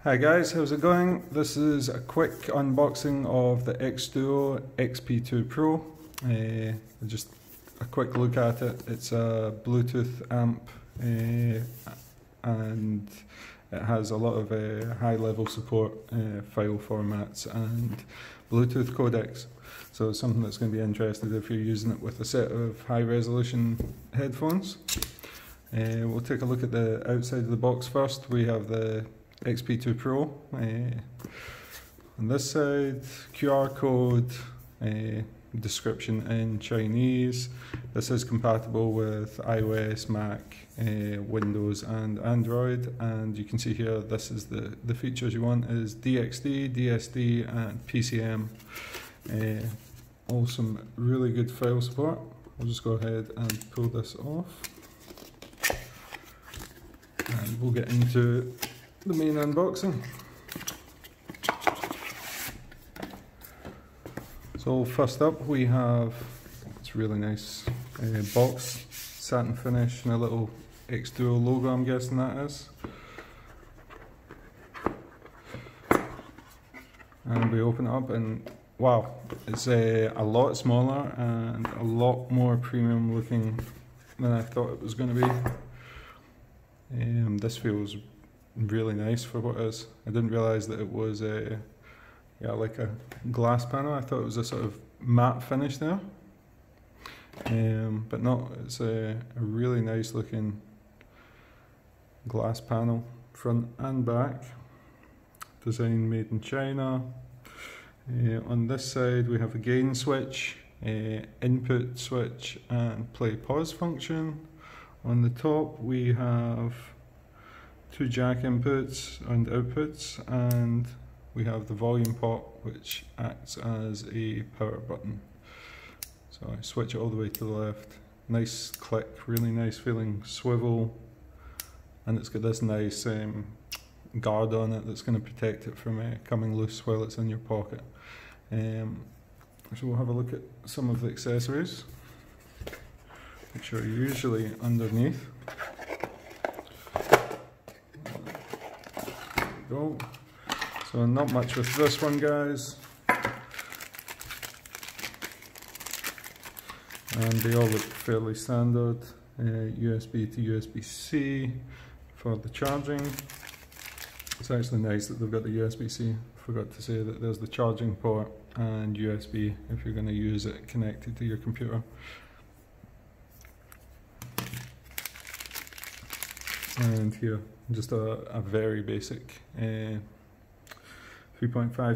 Hi guys, how's it going? This is a quick unboxing of the Xduoo XP-2 Pro. Just a quick look at it. It's a Bluetooth amp and it has a lot of high level support, file formats and Bluetooth codecs. So it's something that's going to be interesting if you're using it with a set of high resolution headphones. We'll take a look at the outside of the box first. We have the XP-2 Pro. On this side, QR code, description in Chinese. This is compatible with iOS, Mac, Windows and Android, and you can see here this is the features you want is DXD, DSD and PCM. All some really good file support. I'll just go ahead and pull this off and we'll get into the main unboxing. So first up we have this really nice box, satin finish and a little Xduoo logo, I'm guessing that is. And we open it up and wow, it's a lot smaller and a lot more premium looking than I thought it was going to be. This feels really nice for what it is. I didn't realise that it was like a glass panel. I thought it was a sort of matte finish there, but no, it's a really nice looking glass panel, front and back. Design made in China. On this side we have a gain switch, input switch and play pause function. On the top we have two jack inputs and outputs, and we have the volume pot which acts as a power button. So I switch it all the way to the left. Nice click, really nice feeling swivel, and it's got this nice guard on it that's going to protect it from coming loose while it's in your pocket. So we'll have a look at some of the accessories, which are usually underneath. There we go. So not much with this one, guys. And they all look fairly standard. USB to USB-C for the charging. It's actually nice that they've got the USB-C. Forgot to say that there's the charging port and USB if you're going to use it connected to your computer. And here, just a very basic 3.5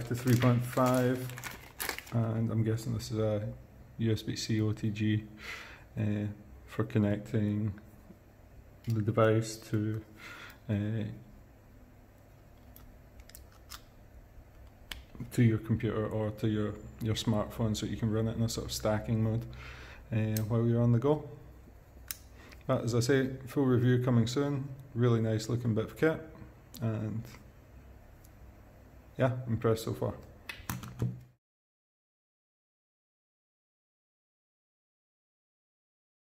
to 3.5, and I'm guessing this is a USB-C OTG for connecting the device to your computer or to your smartphone, so you can run it in a sort of stacking mode while you're on the go. But as I say, full review coming soon. Really nice looking bit of kit, and yeah, impressed so far.